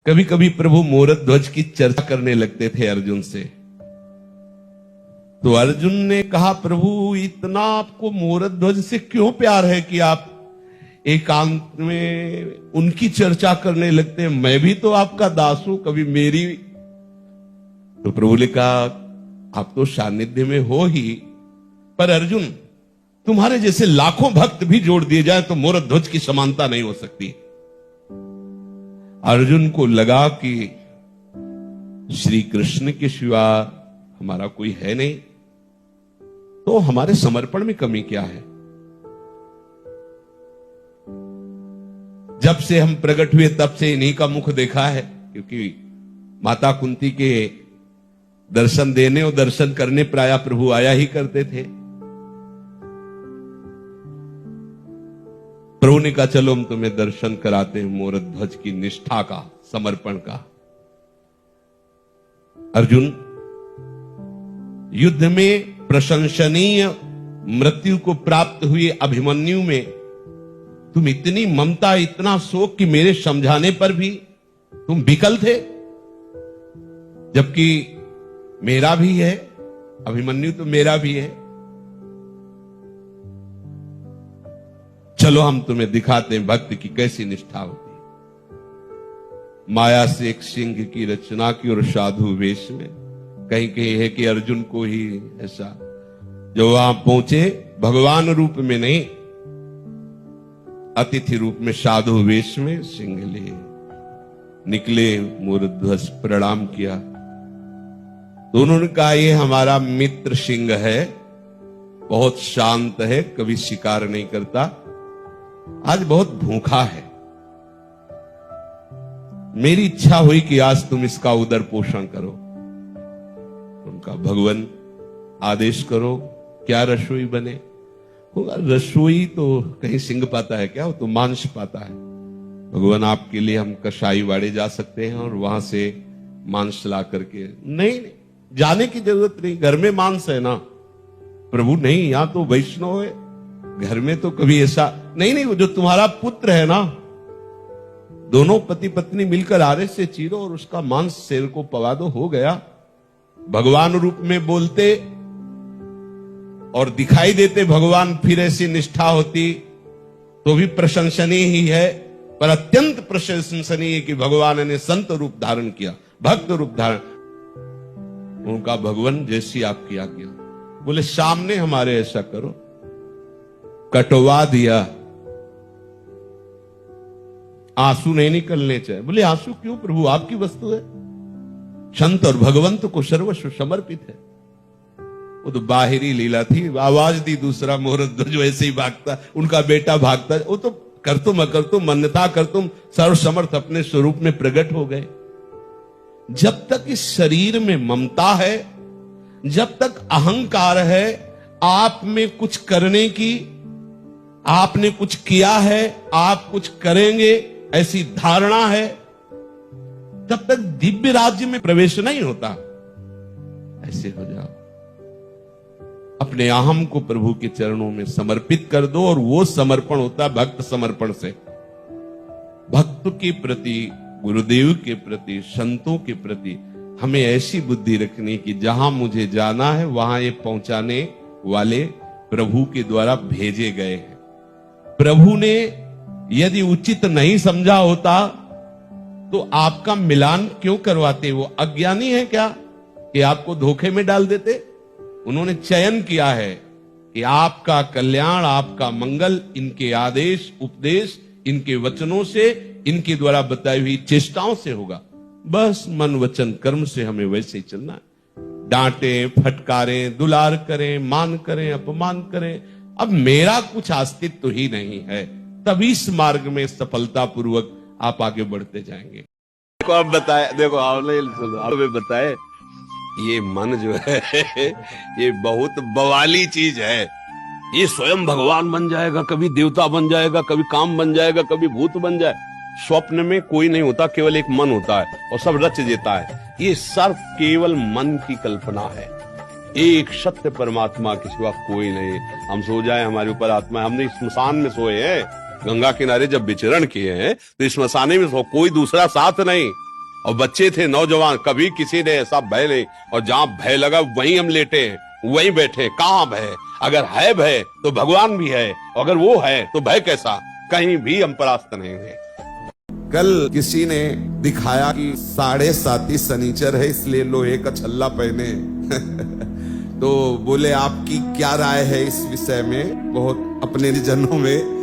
कभी कभी प्रभु मोरत ध्वज की चर्चा करने लगते थे अर्जुन से। तो अर्जुन ने कहा, प्रभु इतना आपको मोरत ध्वज से क्यों प्यार है कि आप एकांत में उनकी चर्चा करने लगते हैं? मैं भी तो आपका दास हूं, कभी मेरी। तो प्रभु ने कहा, आप तो सानिध्य में हो ही, पर अर्जुन तुम्हारे जैसे लाखों भक्त भी जोड़ दिए जाए तो मोरत ध्वज की समानता नहीं हो सकती। अर्जुन को लगा कि श्री कृष्ण के सिवा हमारा कोई है नहीं, तो हमारे समर्पण में कमी क्या है? जब से हम प्रकट हुए तब से इन्हीं का मुख देखा है, क्योंकि माता कुंती के दर्शन देने और दर्शन करने प्रायः प्रभु आया ही करते थे। प्रभु ने कहा, चलो हम तुम्हें दर्शन कराते हैं मोरत ध्वज की निष्ठा का, समर्पण का। अर्जुन, युद्ध में प्रशंसनीय मृत्यु को प्राप्त हुए अभिमन्यु में तुम इतनी ममता, इतना शोक कि मेरे समझाने पर भी तुम विकल थे, जबकि मेरा भी है, अभिमन्यु तो मेरा भी है। चलो हम तुम्हें दिखाते हैं भक्त की कैसी निष्ठा होती है। माया से एक सिंह की रचना की और साधु वेश में, कहीं कहीं है कि अर्जुन को ही ऐसा, जो वहां पहुंचे भगवान रूप में नहीं, अतिथि रूप में साधु वेश में सिंह लिए निकले, मोरत ध्वज प्रणाम किया। तो उन्होंने कहा, ये हमारा मित्र सिंह है, बहुत शांत है, कभी शिकार नहीं करता, आज बहुत भूखा है। मेरी इच्छा हुई कि आज तुम इसका उदर पोषण करो। उनका, भगवान आदेश करो, क्या रसोई बने? रसोई तो कहीं सिंह पाता है क्या? वो तो मांस पाता है। भगवान, आपके लिए हम कसाई वाड़े जा सकते हैं और वहां से मांस ला करके। नहीं, जाने की जरूरत नहीं, घर में मांस है ना। प्रभु, नहीं, यहां तो वैष्णव है, घर में तो कभी ऐसा नहीं। वो जो तुम्हारा पुत्र है ना, दोनों पति पत्नी मिलकर आरे से चीरो और उसका मांस शेर को पवा दो, हो गया। भगवान रूप में बोलते और दिखाई देते भगवान, फिर ऐसी निष्ठा होती तो भी प्रशंसनीय ही है, पर अत्यंत प्रशंसनीय कि भगवान ने संत रूप धारण किया, भक्त रूप धारण। उनका, भगवान जैसी आपकी आज्ञा। बोले, सामने हमारे ऐसा करो। कटवा दिया, आंसू नहीं निकलने चाहिए। बोले, आंसू क्यों प्रभु, आपकी वस्तु है। संत और भगवंत को सर्वस्व समर्पित है। वो तो बाहरी लीला थी, आवाज दी, दूसरा मोरत ध्वज वैसे ही भागता, उनका बेटा भागता। वो तो कर तुम अकर तुम मन्नता कर तुम सर्वसमर्थ अपने स्वरूप में प्रकट हो गए। जब तक इस शरीर में ममता है, जब तक अहंकार है, आप में कुछ करने की, आपने कुछ किया है, आप कुछ करेंगे, ऐसी धारणा है, तब तक दिव्य राज्य में प्रवेश नहीं होता। ऐसे हो जाओ, अपने अहम को प्रभु के चरणों में समर्पित कर दो, और वो समर्पण होता है भक्त समर्पण से। भक्त के प्रति, गुरुदेव के प्रति, संतों के प्रति हमें ऐसी बुद्धि रखनी कि जहां मुझे जाना है वहां ये पहुंचाने वाले प्रभु के द्वारा भेजे गए हैं। प्रभु ने यदि उचित नहीं समझा होता तो आपका मिलान क्यों करवाते? वो अज्ञानी है क्या कि आपको धोखे में डाल देते? उन्होंने चयन किया है कि आपका कल्याण, आपका मंगल इनके आदेश, उपदेश, इनके वचनों से, इनके द्वारा बताई हुई चेष्टाओं से होगा। बस मन वचन कर्म से हमें वैसे ही चलना है। डांटे, फटकारें, दुलार करें, मान करें, अपमान करें, अब मेरा कुछ अस्तित्व ही नहीं है, तभी इस मार्ग में सफलता पूर्वक आप आगे बढ़ते जाएंगे। देखो, आप बताए, देखो आपने बताए, ये मन जो है ये बहुत बवाली चीज है। ये स्वयं भगवान बन जाएगा, कभी देवता बन जाएगा, कभी काम बन जाएगा, कभी भूत बन जाए। स्वप्न में कोई नहीं होता, केवल एक मन होता है और सब रच देता है। ये सब केवल मन की कल्पना है। एक सत्य परमात्मा के सिवा कोई नहीं। हम सो जाए, हमारे ऊपर आत्मा है। हमने स्मशान में सोए हैं, गंगा किनारे जब विचरण किए हैं तो स्मशाने में सो, कोई दूसरा साथ नहीं। और बच्चे थे, नौजवान, कभी किसी ने ऐसा भय नहीं, और जहां भय लगा वहीं हम लेटे हैं, वहीं बैठे। कहां भय? अगर है भय तो भगवान भी है, अगर वो है तो भय कैसा? कहीं भी हम परास्त नहीं हुए। कल किसी ने दिखाया कि 7.5 शनिचर है इसलिए लोहे का छल्ला पहने तो बोले आपकी क्या राय है इस विषय में, बहुत अपने जनों में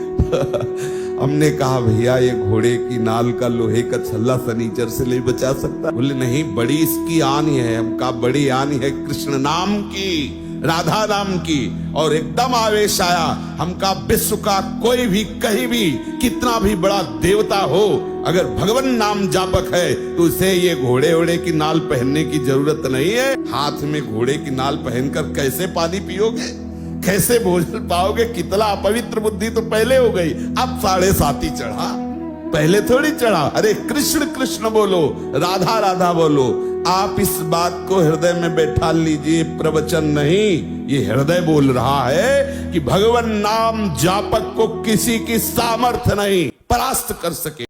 हमने कहा भैया ये घोड़े की नाल का लोहे का छल्ला शनिचर से नहीं बचा सकता। बोले नहीं, बड़ी इसकी आन है। हम कहा बड़ी आन है कृष्ण नाम की, राधा नाम की। और एकदम आवेश आया। हम कहा विश्व का कोई भी कहीं भी कितना भी बड़ा देवता हो, अगर भगवान नाम जापक है तो उसे ये घोड़े ओड़े की नाल पहनने की जरूरत नहीं है। हाथ में घोड़े की नाल पहनकर कैसे पानी पियोगे, कैसे भोजन पाओगे? कितना अपवित्र बुद्धि तो पहले हो गई, अब 7.5 चढ़ा, पहले थोड़ी चढ़ा। अरे कृष्ण कृष्ण बोलो, राधा राधा बोलो। आप इस बात को हृदय में बैठा लीजिए, प्रवचन नहीं, ये हृदय बोल रहा है कि भगवान नाम जापक को किसी की सामर्थ्य नहीं परास्त कर सके।